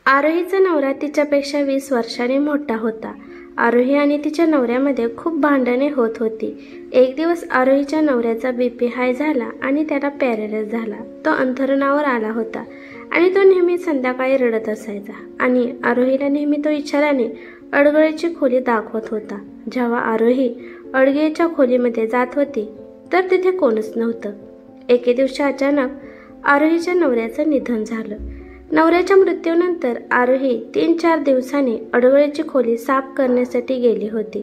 आरोहीचा नवरा तिच्यापेक्षा 20 वर्षांनी मोठा होता. आरोही आणि तिच्या नवऱ्यामध्ये खूप भांडणे होत होती. एक दिवस आरोहीच्या नवऱ्याचा बीपी हाय झाला आणि त्याला पॅरालाइज झाला. तो अंथरुणावर आला होता आणि तो नेहमी संध्याकाळी रडत असायचा आणि आरोहीला नेहमी तो इशाऱ्याने अडगळीची खोली दाखवत होता. जेव्हा आरोही अडगळीच्या खोलीमध्ये जात होती तर तिथे कोणच नव्हतं. एके दिवशी अचानक आरोहीच्या नवऱ्याचं निधन झालं. नवऱ्याच्या मृत्यूनंतर आरोही 3-4 दिवसांनी अडगळीची खोली साफ करण्यासाठी गेली होती.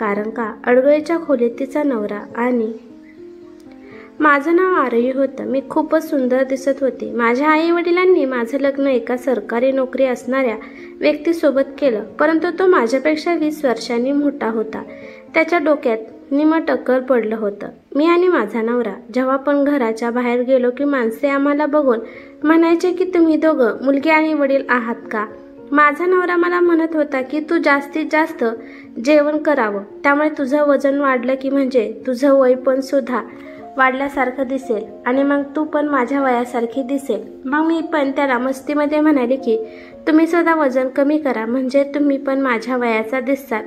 कारण का अडगळीच्या खोलीत तिचा नवरा आणि माझं नाव आरोही होतं. मी खूपच सुंदर दिसत होते. माझ्या आई वडिलांनी माझं लग्न एका सरकारी नोकरी असणाऱ्या व्यक्तीसोबत केलं, परंतु तो माझ्यापेक्षा 20 वर्षांनी मोठा होता. त्याच्या डोक्यात टक्कर पडलं होतं. मी आणि माझा नवरा जेव्हा पण घराच्या बाहेर गेलो की माणसे आम्हाला बघून म्हणायचे की तुम्ही दोघं मुलगी आणि वडील आहात का. माझा नवरा मला म्हणत होता की तू जास्तीत जास्त जेवण करावं, त्यामुळे तुझं वजन वाढलं की म्हणजे तुझं वय पण सुद्धा वाढल्यासारखं दिसेल आणि मग तू पण माझ्या वयासारखी दिसेल. मग मी पण त्याला मस्तीमध्ये म्हणाले की तुम्ही सुद्धा वजन कमी करा म्हणजे तुम्ही पण माझ्या वयाचा दिसताल.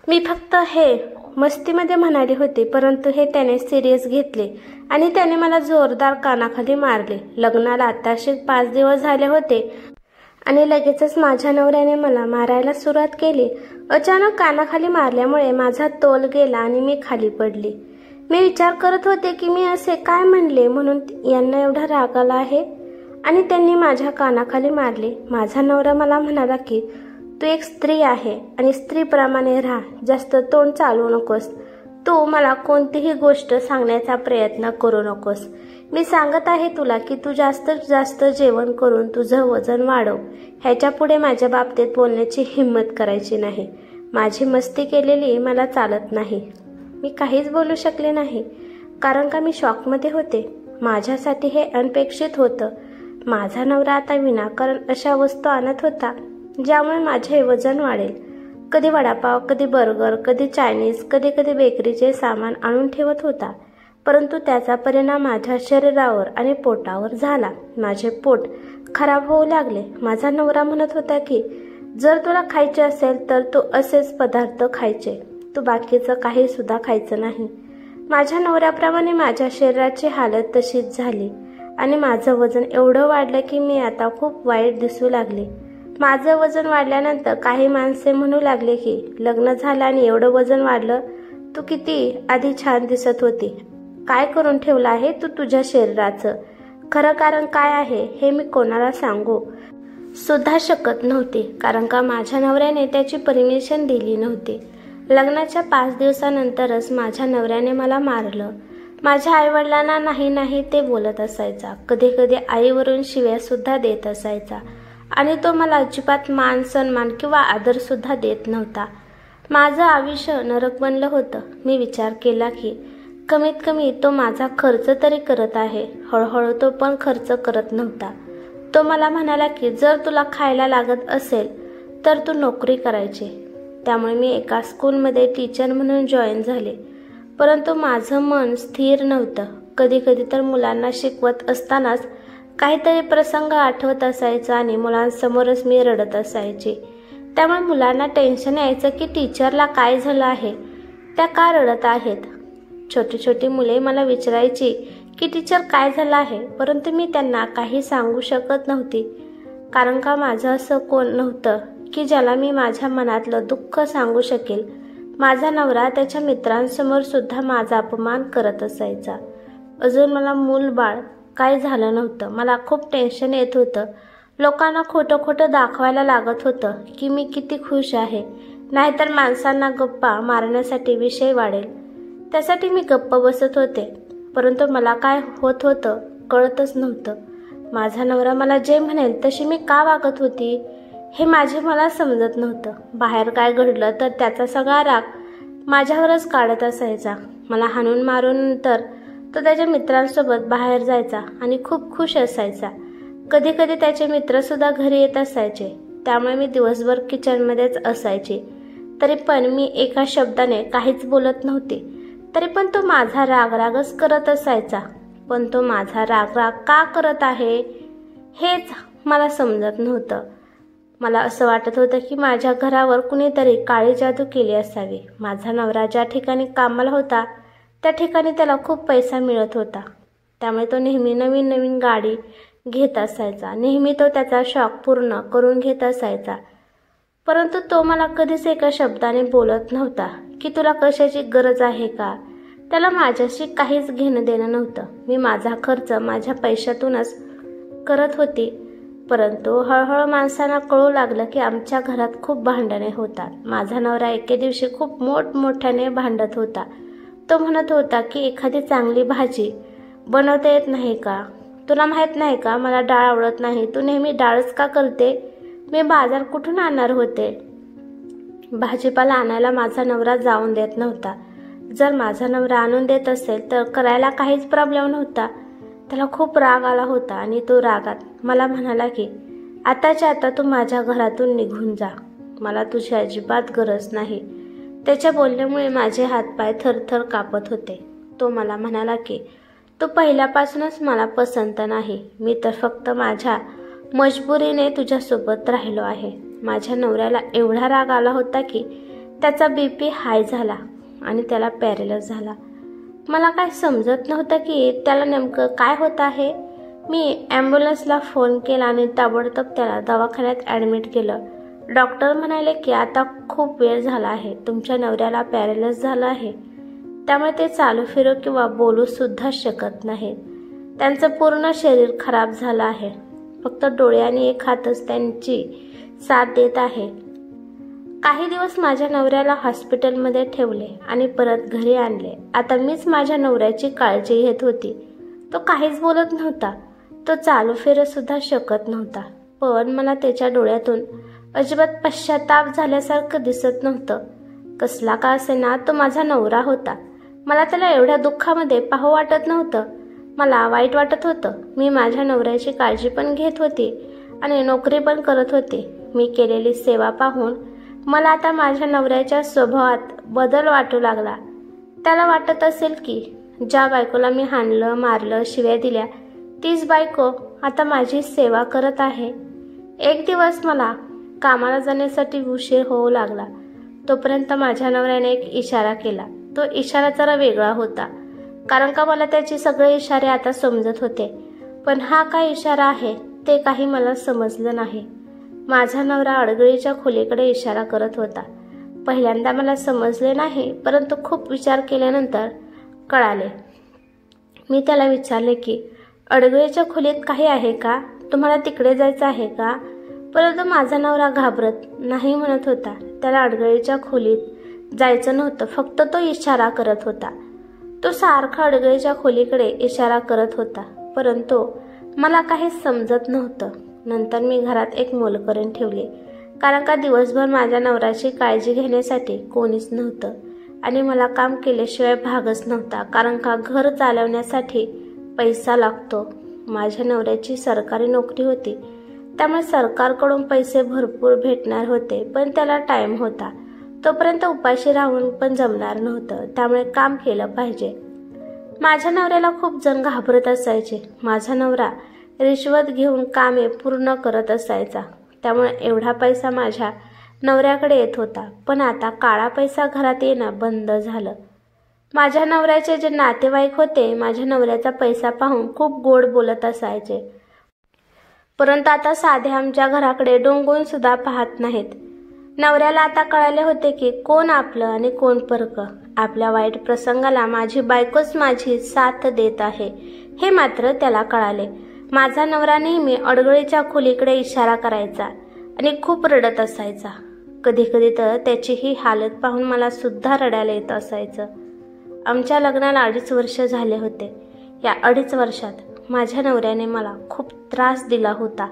मी फक्त हे मस्तीमध्ये म्हणाले होते, परंतु हे त्याने सिरियस घेतले आणि त्याने मला जोरदार कानाखाली मारले. लग्नाला आताशे 5 दिवस झाले होते आणि लगेचच माझ्या नवऱ्याने मला मारायला सुरुवात केली. अचानक कानाखाली मारल्यामुळे माझा तोल गेला आणि मी खाली पडली. मी विचार करत होते की मी असे काय म्हणले म्हणून यांना एवढा राग आला आहे आणि त्यांनी माझ्या कानाखाली मारले. माझा नवरा मला म्हणाला की तू एक स्त्री आहे आणि स्त्रीप्रमाणे राहा, जास्त तोंड चालवू नकोस. तू मला कोणतीही गोष्ट सांगण्याचा प्रयत्न करू नकोस. मी सांगत आहे तुला की तू जास्तीत जास्त जेवण करून तुझं वजन वाढव. ह्याच्या पुढे माझ्या बाबतीत बोलण्याची हिंमत करायची नाही. माझी मस्ती केलेली मला चालत नाही. मी काहीच बोलू शकले नाही कारण का मी शॉकमध्ये होते. माझ्यासाठी हे अनपेक्षित होतं. माझा नवरा आता विनाकारण अशा वस्तू आणत होता ज्यामुळे माझे वजन वाढेल. कधी वडापाव, कधी बर्गर, कधी चायनीज, कधी कधी बेकरीचे सामान आणून ठेवत होता, परंतु त्याचा परिणाम माझ्या शरीरावर आणि पोटावर झाला. माझे पोट खराब होऊ लागले. माझा नवरा म्हणत होता की जर तुला खायचे असेल तर तू असेच पदार्थ खायचे, तू बाकीचं काही सुद्धा खायचं नाही. माझ्या नवऱ्याप्रमाणे माझ्या शरीराची हालत तशीच झाली आणि माझं वजन एवढं वाढलं की मी आता खूप वाईट दिसू लागले. माझं वजन वाढल्यानंतर काही माणसे म्हणू लागले की लग्न झालं आणि एवढं वजन वाढलं, तू किती आधी छान दिसत होती. काय करून ठेवलं आहे तू तुझ्या शरीराचं. खरं कारण काय आहे हे मी कोणाला सांगू सुद्धा शकत नव्हते कारण का माझ्या नवऱ्याने त्याची परमिशन दिली नव्हती. लग्नाच्या 5 दिवसानंतरच माझ्या नवऱ्याने मला मारलं. माझ्या आईवडिलांना नाही ते बोलत असायचा. कधी कधी आईवरून शिव्या सुद्धा देत असायचा आणि तो मला अजिबात मान सन्मान किंवा आदर सुद्धा देत नव्हता. माझं आयुष्य नरक बनलं होतं. मी विचार केला की कमीत कमी तो माझा खर्च तरी करत आहे. हळूहळू तो पण खर्च करत नव्हता. तो मला म्हणाला की जर तुला खायला लागत असेल तर तू नोकरी करायची. त्यामुळे मी एका स्कूलमध्ये टीचर म्हणून जॉईन झाले, परंतु माझं मन स्थिर नव्हतं. कधी कधी तर मुलांना शिकवत असतानाच काहीतरी प्रसंग आठवत असायचा आणि मुलांसमोरच मी रडत असायचे. त्यामुळे मुलांना टेन्शन यायचं की टीचरला काय झालं आहे, त्या का रडत आहेत. छोटी छोटी मुले मला विचारायची की टीचर काय झालं आहे, परंतु मी त्यांना काही सांगू शकत नव्हती कारण का माझं असं कोण नव्हतं की ज्याला मी माझ्या मनातलं दुःख सांगू शकेल. माझा नवरा त्याच्या मित्रांसमोर सुद्धा माझा अपमान करत असायचा. अजून मला मूल बाळ काय झालं नव्हतं. मला खूप टेन्शन येत होतं. लोकांना खोटं दाखवायला लागत होतं की मी किती खुश आहे, नाहीतर माणसांना गप्पा मारण्यासाठी विषय वाढेल. त्यासाठी मी गप्प बसत होते, परंतु मला काय होत होतं कळतच नव्हतं. माझा नवरा मला जे म्हणेल तशी मी का वागत होती हे मला समजत नव्हतं. बाहेर काय घडलं तर त्याचा सगळा राग माझ्यावरच काढत असायचा. मला हाणून मारून तर तो त्याच्या मित्रांसोबत बाहेर जायचा आणि खूप खुश असायचा. कधी कधी त्याचे मित्रसुद्धा घरी येत असायचे, त्यामुळे मी दिवसभर किचनमध्येच असायचे. तरी पण मी एका शब्दाने काहीच बोलत नव्हते. तरी पण तो माझा रागच करत असायचा. पण तो माझा राग का करत आहे हेच मला समजत नव्हतं. मला असं वाटत होतं की माझ्या घरावर कुणीतरी काळी जादू केली असावी. माझा नवरा ज्या ठिकाणी कामाला होता त्या ठिकाणी त्याला खूप पैसा मिळत होता. त्यामुळे तो नेहमी नवीन नवीन गाडी घेत असायचा. नेहमी तो त्याचा शौक पूर्ण करून घेत असायचा. परंतु तो मला कधीच एका शब्दाने बोलत नव्हता की तुला कशाची गरज आहे का. त्याला माझ्याशी काहीच घेणं देणं नव्हतं. मी माझा खर्च माझ्या पैशातूनच करत होती. परंतु हळूहळू माणसांना कळू लागलं की आमच्या घरात खूप भांडणे होतात. माझा नवरा एके दिवशी खूप मोठमोठ्याने भांडत होता. तो म्हणत होता की एखादी चांगली भाजी बनवता येत नाही का. तुला माहीत नाही का मला डाळ आवडत नाही. तू नेहमी डाळच का करते. मी बाजार कुठून आणणार होते. भाजीपाला आणायला माझा नवरा जाऊन देत नव्हता. जर माझा नवरा आणून देत असेल तर करायला काहीच प्रॉब्लेम नव्हता. त्याला खूप राग आला होता आणि तो रागात मला म्हणाला की आताच्या आता तू माझ्या घरातून निघून जा. मला तुझी अजिबात गरज नाही. त्याच्या बोलण्यामुळे माझे हातपाय थरथर कापत होते. तो मला म्हणाला की तू पहिल्यापासूनच मला पसंत नाही. मी तर फक्त माझ्या मजबुरीने तुझ्यासोबत राहिलो आहे. माझ्या नवऱ्याला एवढा राग आला होता की त्याचा BP हाय झाला आणि त्याला पॅरेलाइज झाला. मला काय समजत नव्हतं की त्याला नेमकं काय होत आहे. मी ॲम्ब्युलन्सला फोन केला आणि ताबडतोब त्याला दवाखान्यात ॲडमिट केलं. डॉक्टर म्हणाले की आता खूप वेळ झाला आहे. तुमच्या नवऱ्याला पॅरेलाइज झालं आहे. त्यामुळे ते चालू फिरू किंवा बोलू सुद्धा शकत नाहीत. त्यांचं पूर्ण शरीर खराब झालं आहे. फक्त डोळे आणि एक हातच त्यांची साथ देत आहे. काही दिवस माझ्या नवऱ्याला हॉस्पिटलमध्ये ठेवले आणि परत घरी आणले. आता मीच माझ्या नवऱ्याची काळजी घेत होती. तो काहीच बोलत नव्हता. तो चालू फिरत सुद्धा शकत नव्हता. पण मला त्याच्या डोळ्यातून अजिबात पश्चाताप झाल्यासारखं दिसत नव्हतं. कसला का असेना तो माझा नवरा होता. मला त्याला एवढ्या दुःखामध्ये पाहू वाटत नव्हतं. मला वाईट वाटत होतं. मी माझ्या नवऱ्याची काळजी पण घेत होती आणि नोकरी पण करत होते. मी केलेली सेवा पाहून मला आता माझ्या नवऱ्याच्या स्वभावात बदल वाटू लागला. त्याला वाटत असेल की ज्या बायकोला मी हाणलं मारलं शिव्या दिल्या तीच बायको आता माझी सेवा करत आहे. एक दिवस मला कामाला जाण्यासाठी उशीर होऊ लागला. तोपर्यंत माझ्या नवऱ्याने एक इशारा केला. तो इशारा जरा वेगळा होता कारण का मला त्याचे सगळे इशारे आता समजत होते. पण हा काय इशारा आहे ते काही मला समजलं नाही. माझा नवरा अडगळीच्या खोलीकडे इशारा करत होता. पहिल्यांदा मला समजले नाही परंतु खूप विचार केल्यानंतर कळाले. मी त्याला विचारले की अडगळीच्या खोलीत काही आहे का. तुम्हाला तिकडे जायचं आहे का. परंतु माझा नवरा घाबरत नाही म्हणत होता. त्याला अडगळीच्या खोलीत जायचं नव्हतं. फक्त तो इशारा करत होता. तो सारखा अडगळीच्या खोलीकडे इशारा करत होता. परंतु मला काहीच समजत नव्हतं. नंतर मी घरात एक मोलकरीण ठेवली कारण का दिवसभर माझ्या नवऱ्याची काळजी घेण्यासाठी कोणीच नव्हतं आणि मला काम केल्याशिवाय भागच नव्हता कारण का घर चालवण्यासाठी पैसा लागतो. माझ्या नवऱ्याची सरकारी नोकरी होती त्यामुळे सरकारकडून पैसे भरपूर भेटणार होते. पण त्याला टाईम होता. तोपर्यंत उपाशी राहून पण जमणार नव्हतं. त्यामुळे काम केलं पाहिजे. माझ्या नवऱ्याला खूप जण घाबरत असायचे. माझा नवरा रिश्वत घेऊन कामे पूर्ण करत असायचा. त्यामुळे एवढा पैसा माझ्या नवऱ्याकडे येत होता. पण आता काळा पैसा घरात येणं बंद झालं. माझ्या नवऱ्याचे जे नातेवाईक होते माझ्या नवऱ्याचा पैसा पाहून खूप गोड बोलत असायचे. परंतु आता साधे आमच्या घराकडे डोंगून सुद्धा पाहत नाहीत. नवऱ्याला आता कळाले होते की कोण आपलं आणि कोण परकं. आपल्या वाईट प्रसंगाला माझी बायकोच माझी साथ देत आहे हे मात्र त्याला कळाले. माझा नवरा नेहमी अडगळीच्या खोलीकडे इशारा करायचा आणि खूप रडत असायचा. कधी कधी तर त्याची ही हालत पाहून मला सुद्धा रडायला येत असायचं. आमच्या लग्नाला 2.5 वर्ष झाले होते. या 2.5 वर्षात माझ्या नवऱ्याने मला खूप त्रास दिला होता.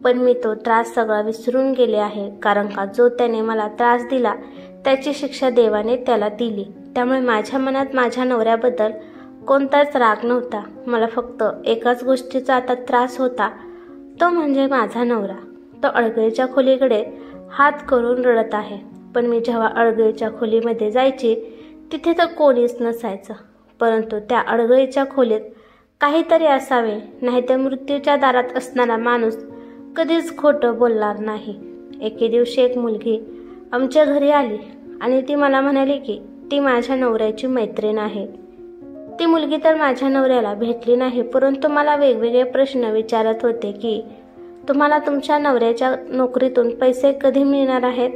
पण मी तो त्रास सगळा विसरून गेले आहे कारण का जो त्याने मला त्रास दिला त्याची शिक्षा देवाने त्याला दिली. त्यामुळे माझ्या मनात माझ्या नवऱ्याबद्दल कोणताच राग नव्हता. मला फक्त एकाच गोष्टीचा आता त्रास होता तो म्हणजे माझा नवरा. तो अडगळीच्या खोलीकडे हात करून रडत आहे. पण मी जेव्हा अडगळीच्या खोलीमध्ये जायची तिथे तर कोणीच नसायचं. परंतु त्या अडगळीच्या खोलीत काहीतरी असावे, नाहीतर मृत्यूच्या दारात असणारा माणूस कधीच खोटं बोलणार नाही. एके दिवशी एक मुलगी आमच्या घरी आली आणि ती मला म्हणाली की ती माझ्या नवऱ्याची मैत्रीण आहे. ती मुलगी तर माझ्या नवऱ्याला भेटली नाही, परंतु मला वेगवेगळे प्रश्न विचारत होते की तुम्हाला तुमच्या नवऱ्याच्या नोकरीतून पैसे कधी मिळणार आहेत,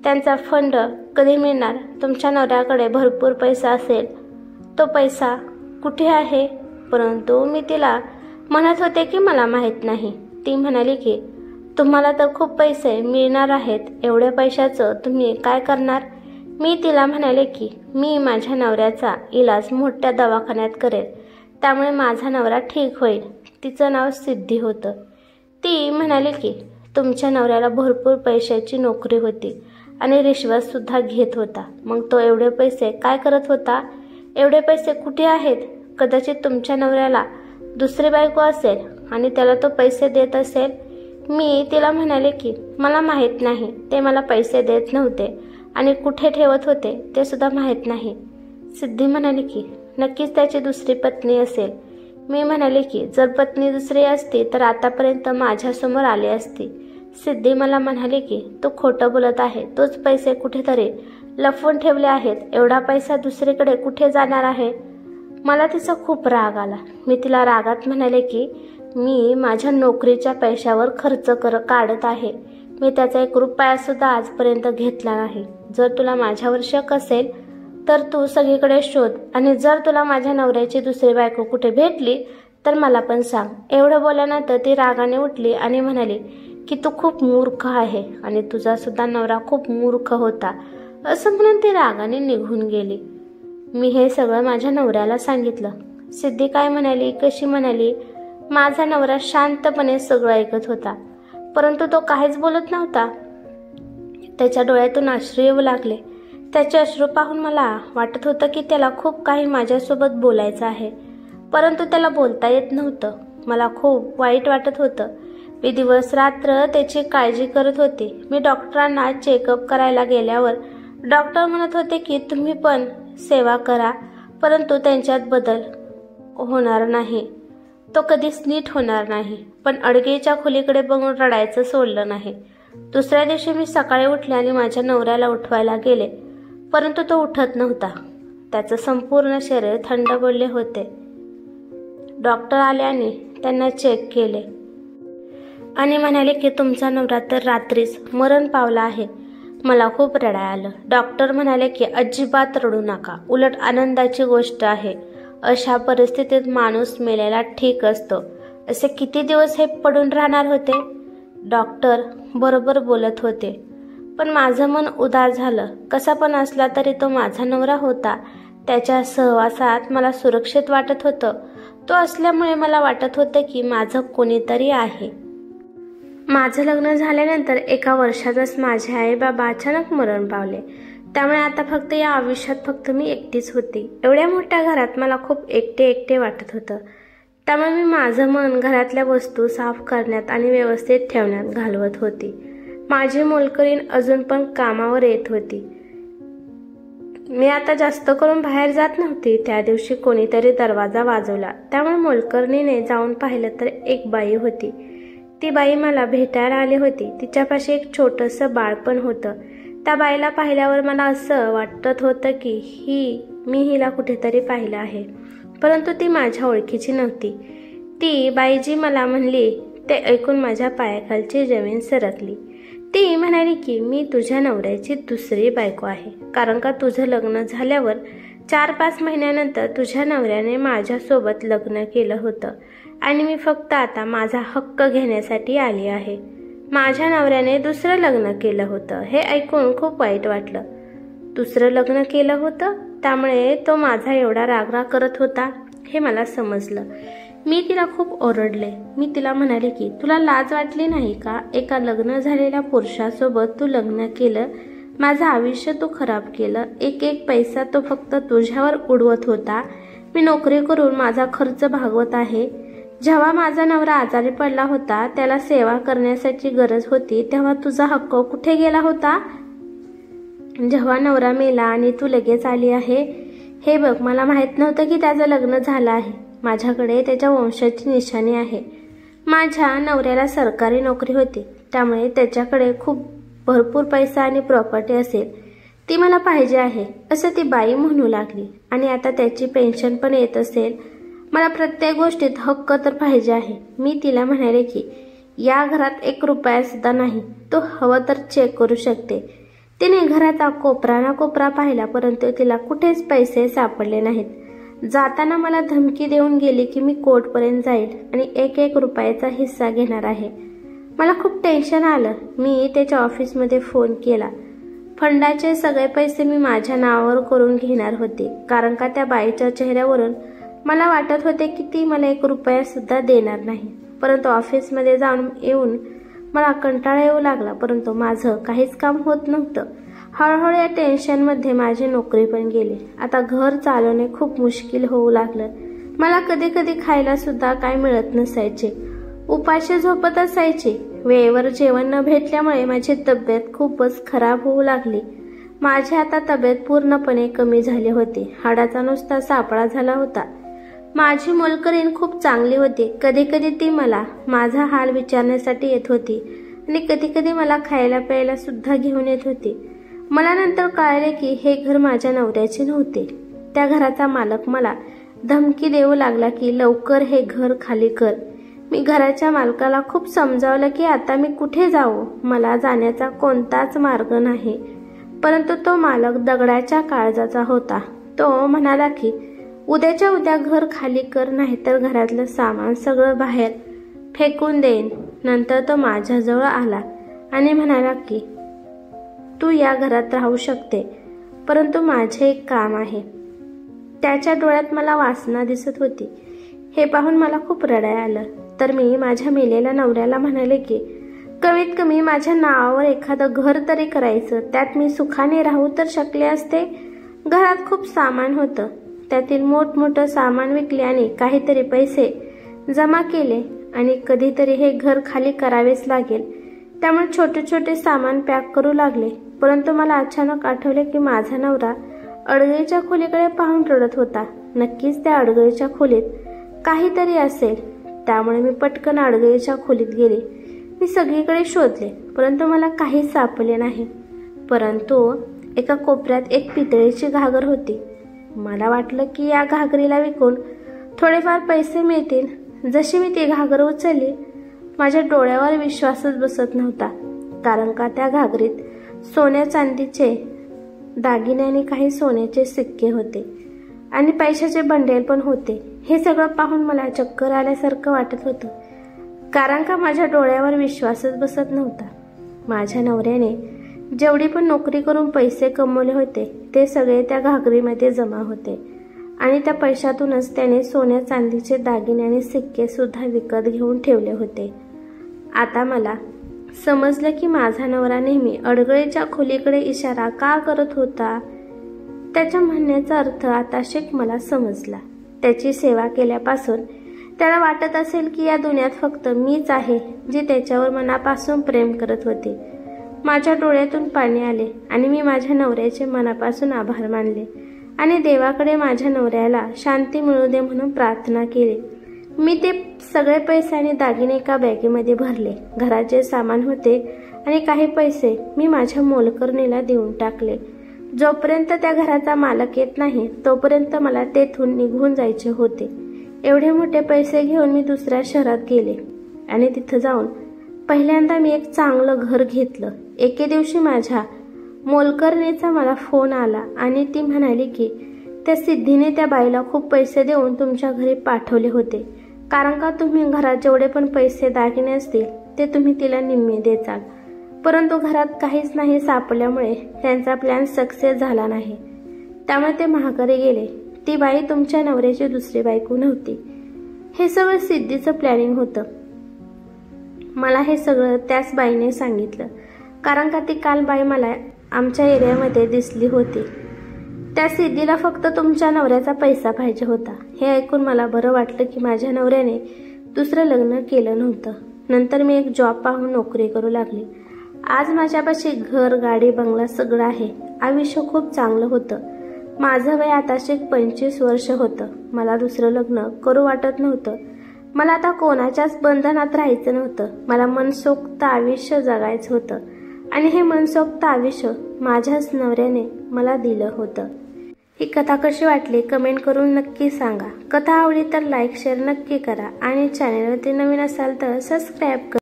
त्यांचा फंड कधी मिळणार, तुमच्या नवऱ्याकडे भरपूर पैसा असेल, तो पैसा कुठे आहे. परंतु मी तिला म्हणत होते की मला माहीत नाही. ती म्हणाली की तुम्हाला तर खूप पैसे मिळणार आहेत, एवढ्या पैशाचं तुम्ही काय करणार. मी तिला म्हणाले की मी माझ्या नवऱ्याचा इलाज मोठ्या दवाखान्यात करेल, त्यामुळे माझा नवरा ठीक होईल. तिचं नाव सिद्धी होतं. ती म्हणाली की तुमच्या नवऱ्याला भरपूर पैशाची नोकरी होती आणि रिश्वतसुद्धा घेत होता. मग तो एवढे पैसे काय करत होता, एवढे पैसे कुठे आहेत. कदाचित तुमच्या नवऱ्याला दुसरी बायको असेल आणि त्याला तो पैसे देत असेल. मी तिला म्हणाले की मला माहीत नाही, ते मला पैसे देत नव्हते आणि कुठे ठेवत होते ते सुद्धा माहीत नाही. सिद्धी म्हणाली की नक्कीच त्याची दुसरी पत्नी असेल. मी म्हणाले की जर पत्नी दुसरी असती तर आतापर्यंत माझ्यासमोर आली असती. सिद्धी मला म्हणाली की तू खोटं बोलत आहे, तोच पैसे कुठेतरी लपवून ठेवले आहेत, एवढा पैसा दुसरीकडे कुठे जाणार आहे. मला तिचा खूप राग आला. मी तिला रागात म्हणाले की मी माझ्या नोकरीच्या पैशावर खर्च काढत आहे, मी त्याचा 1 रुपयासुद्धा आजपर्यंत घेतला नाही. जर तुला माझ्यावर शक असेल तर तू सगळीकडे शोध आणि जर तुला माझ्या नवऱ्याची दुसरी बायको कुठे भेटली तर मला पण सांग. एवढं बोलल्यानंतर ती रागाने उठली आणि म्हणाली की तू खूप मूर्ख आहे आणि तुझा सुद्धा नवरा खूप मूर्ख होता, असं म्हणून ती रागाने निघून गेली. मी हे सगळं माझ्या नवऱ्याला सांगितलं. सिद्धी काय म्हणाली, कशी म्हणाली, माझा नवरा शांतपणे सगळं ऐकत होता, परंतु तो काहीच बोलत नव्हता. त्याच्या डोळ्यातून अश्रू येऊ लागले. त्याचे अश्रू पाहून मला वाटत होतं की त्याला खूप काही माझ्यासोबत बोलायचं आहे, परंतु त्याला बोलता येत नव्हतं. मला खूप वाईट वाटत होतं. मी दिवस रात्र त्याची काळजी करत होते. मी डॉक्टरांना चेकअप करायला गेल्यावर डॉक्टर म्हणत होते की तुम्ही पण सेवा करा, परंतु त्यांच्यात बदल होणार नाही, तो कधीच नीट होणार नाही. पण अडगेच्या खोलीकडे बघून रडायचं सोडलं नाही. दुसऱ्या दिवशी मी सकाळी उठले आणि माझ्या नवऱ्याला उठवायला गेले, परंतु तो उठत नव्हता. त्याचं संपूर्ण शरीर थंड पडले होते. डॉक्टर आले आणि त्यांना चेक केले आणि म्हणाले की तुमचा नवरा तर रात्रीच मरण पावला आहे. मला खूप रडायला आलं. डॉक्टर म्हणाले की अजिबात रडू नका, उलट आनंदाची गोष्ट आहे. अशा परिस्थितीत माणूस मेलेला ठीक असतो. असे किती दिवस हे पडून राहणार होते. डॉक्टर बरोबर बोलत होते, पण माझं मन उदास झालं. कसा पण असला तरी तो माझा नवरा होता. त्याच्या सहवासात मला सुरक्षित वाटत होतं. तो असल्यामुळे मला वाटत होतं की माझं कोणीतरी आहे. माझं लग्न झाल्यानंतर 1 वर्षातच माझे आई बाबा अचानक मरण पावले. त्यामुळे आता फक्त या आयुष्यात फक्त मी एकटीच होती. एवढ्या मोठ्या घरात मला खूप एकटे वाटत होतं. त्यामुळे मी माझं मन घरातल्या वस्तू साफ करण्यात आणि व्यवस्थित ठेवण्यात घालवत होती. माझी मोलकरीण अजून पण कामावर येत होती. मी आता जास्त करून बाहेर जात नव्हती. त्या दिवशी कोणीतरी दरवाजा वाजवला, त्यामुळे मोलकरणीने जाऊन पाहिलं तर एक बाई होती. ती बाई मला भेटायला आली होती. तिच्यापाशी एक छोटंसं बाळ पण होतं. त्या बाईला पाहिल्यावर मला असं वाटत होतं की मी हिला कुठेतरी पाहिलं आहे, परंतु ती माझ्या ओळखीची नव्हती. ती बाई जी मला म्हणली ते ऐकून माझ्या पायाखालची जमीन सरकली. ती म्हणाली की मी तुझ्या नवऱ्याची दुसरी बायको आहे, कारण का तुझं लग्न झाल्यावर 4-5 महिन्यानंतर तुझ्या नवऱ्याने माझ्यासोबत लग्न केलं होतं आणि मी फक्त आता माझा हक्क घेण्यासाठी आली आहे. माझ्या नवऱ्याने दुसरं लग्न केलं होतं. हे ऐकून खूप वाईट वाटलं. दुसरं लग्न केलं होतं, त्यामुळे तो माझा एवढा रागराग करत होता हे मला समजलं. मी तिला खूप ओरडले. मी तिला म्हणाले की तुला लाज वाटली नाही का? एका लग्न झालेल्या पुरुषासोबत तू लग्न केलं, माझं आयुष्य तू खराब केलं. एक पैसा तो फक्त तुझ्यावर उडवत होता. मी नोकरी करून माझा खर्च भागवत आहे. जेव्हा माझा नवरा आजारी पडला होता, त्याला सेवा करण्यासाठी गरज होती, तेव्हा तुझा हक्क कुठे गेला होता? जेव्हा नवरा मेला आणि तू लगेच आली आहे. हे बघ, मला माहित नव्हतं की त्याचं लग्न झालं आहे. माझ्याकडे त्याच्या वंशाची निशाणी आहे. माझ्या नवऱ्याला सरकारी नोकरी होती, त्यामुळे त्याच्याकडे खूप भरपूर पैसा आणि प्रॉपर्टी असेल, ती मला पाहिजे आहे असं ती बाई म्हणू लागली. आणि आता त्याची पेन्शन पण येत असेल. मला प्रत्येक गोष्टीत हक्क तर पाहिजे आहे. मी तिला म्हणाले की या घरात 1 रुपया सुद्धा नाही, तो हवं तर चेक करू शकते. तिने घराचा कोपरा ना कोपरा पाहिला, परंतु तिला कुठेच पैसे सापडले नाहीत. जाताना मला धमकी देऊन गेली की मी कोर्टपर्यंत जाईल आणि 1-1 रुपयाचा हिस्सा घेणार आहे. मला खूप टेन्शन आलं. मी त्याच्या ऑफिसमध्ये फोन केला. फंडाचे सगळे पैसे मी माझ्या नावावर करून घेणार होते, कारण का त्या बाईच्या चेहऱ्यावरून मला वाटत होते की ती मला 1 रुपया सुद्धा देणार नाही. परंतु ऑफिसमध्ये जाऊन येऊन मला कंटाळा येऊ लागला, परंतु माझं काहीच काम होत नव्हतं. हळूहळू या टेन्शनमध्ये माझी नोकरी पण गेली. आता घर चालवणे खूप मुश्किल होऊ लागलं. मला कधी कधी खायला सुद्धा काय मिळत नसायचे. उपाशी झोपत असायचे. वेळेवर जेवण न भेटल्यामुळे माझी तब्येत खूपच खराब होऊ लागली. माझी आता तब्येत पूर्णपणे कमी झाली होती. हाडाचा नुसता सापळा झाला होता. माझी मोलकरीण खूप चांगली होती. कधी कधी ती मला माझा हाल विचारण्यासाठी येत होती आणि कधी कधी मला खायला प्यायला सुद्धा घेऊन येत होती. मला नंतर कळाले की हे घर माझ्या नवऱ्याचे नव्हते. त्या घराचा मालक मला धमकी देऊ लागला की लवकर हे घर खाली कर. मी घराच्या मालकाला खूप समजावलं की आता मी कुठे जाऊ, मला जाण्याचा कोणताच मार्ग नाही. परंतु तो मालक दगडाच्या काळजाचा होता. तो म्हणाला की उद्याच्या उद्या घर खाली कर, नाहीतर घरातलं सामान सगळं बाहेर फेकून देईन. नंतर तो माझ्याजवळ आला आणि म्हणाला की तू या घरात राहू शकते, परंतु माझे एक काम आहे. त्याच्या डोळ्यात मला वासना दिसत होती. हे पाहून मला खूप रडायला आलं. तर मी माझ्या मेलेल्या नवऱ्याला म्हणाले की कमीत कमी माझ्या नावावर एखादं घर तरी करायचं, त्यात मी सुखाने राहू तर शकले असते. घरात खूप सामान होतं. त्यातील मोठमोठं सामान विकले आणि काहीतरी पैसे जमा केले आणि कधीतरी हे घर खाली करावेच लागेल, त्यामुळे छोटे छोटे सामान पॅक करू लागले. परंतु मला अचानक आठवले की माझा नवरा अडगळीच्या खोलीकडे पाहून रडत होता. नक्कीच त्या अडगळीच्या खोलीत काहीतरी असेल. त्यामुळे मी पटकन अडगळीच्या खोलीत गेले. मी सगळीकडे शोधले, परंतु मला काहीच सापडले नाही. परंतु एका कोपऱ्यात एक पितळेची घागर होती. मला वाटलं की या घागरीला विकून थोडेफार पैसे मिळतील. जशी मी ती घागर उचलली, माझ्या डोळ्यावर विश्वासच बसत नव्हता, कारण का त्या घागरीत सोन्या चांदीचे दागिने आणि काही सोन्याचे सिक्के होते आणि पैशाचे बंडेल पण होते. हे सगळं पाहून मला चक्कर आल्यासारखं वाटत होतं, कारण का माझ्या डोळ्यावर विश्वासच बसत नव्हता. माझ्या नवऱ्याने जेवढी पण नोकरी करून पैसे कमवले होते ते सगळे त्या घागरीमध्ये जमा होते आणि त्या पैशातूनच त्याने सोन्या चांदीचे दागिने आणि सिक्के सुद्धा विकत घेऊन ठेवले होते. आता मला समजलं की माझा नवरा नेहमी अडगळीच्या खोलीकडे इशारा का करत होता. त्याच्या म्हणण्याचा अर्थ आता शिक मला समजला. त्याची सेवा केल्यापासून त्याला वाटत असेल की या दुनियात फक्त मीच आहे जी त्याच्यावर मनापासून प्रेम करत होते. माझ्या डोळ्यातून पाणी आले आणि मी माझ्या नवऱ्याचे मनापासून आभार मानले आणि देवाकडे माझ्या नवऱ्याला शांती मिळू दे म्हणून प्रार्थना केली. मी ते सगळे पैसे आणि दागिने एका बॅगेमध्ये भरले. घराचे सामान होते आणि काही पैसे मी माझ्या मोलकरणीला देऊन टाकले. जोपर्यंत त्या घराचा मालक येत नाही तोपर्यंत मला तेथून निघून जायचे होते. एवढे मोठे पैसे घेऊन मी दुसऱ्या शहरात गेले आणि तिथं जाऊन पहिल्यांदा मी एक चांगलं घर घेतलं. एके दिवशी माझ्या मोलकरणीचा मला फोन आला आणि ती म्हणाली की त्या सिद्धीने त्या बाईला खूप पैसे देऊन तुमच्या घरी पाठवले होते, कारण का तुम्ही घरात जेवढे पण पैसे दागिने असतील ते तुम्ही तिला निम्मे देचाल. परंतु घरात काहीच नाही सापडल्यामुळे त्यांचा प्लॅन सक्सेस झाला नाही. त्यामुळे ते माघारी गेले. ती बाई तुमच्या नवऱ्याची दुसरी बायको नव्हती. हे सगळं सिद्धीचं प्लॅनिंग होतं. मला हे सगळं त्याच बाईने सांगितलं, कारण का ती काल बाई मला आमच्या एरियामध्ये दिसली होती. त्या सिद्धीला फक्त तुमच्या नवऱ्याचा पैसा पाहिजे होता. हे ऐकून मला बरं वाटलं की माझ्या नवऱ्याने दुसरं लग्न केलं नव्हतं. नंतर मी एक जॉब पाहून नोकरी करू लागली. आज माझ्यापाशी घर, गाडी, बंगला सगळं आहे. आयुष्य खूप चांगलं होतं. माझं वय आताचे 25 वर्ष होतं. मला दुसरं लग्न करू वाटत नव्हतं. मला आता कोणाच्याच बंधनात राहायचं नव्हतं. मला मनसोक्त आयुष्य जगायचं होतं आणि हे मनसोक्त आयुष्य माझ्याच नवऱ्याने मला दिलं होतं। ही कथा कशी वाटली कमेंट करून नक्की सांगा। कथा आवडली तर लाईक शेअर नक्की करा आणि चॅनलवरती नवीन असाल तर सबस्क्राईब करा।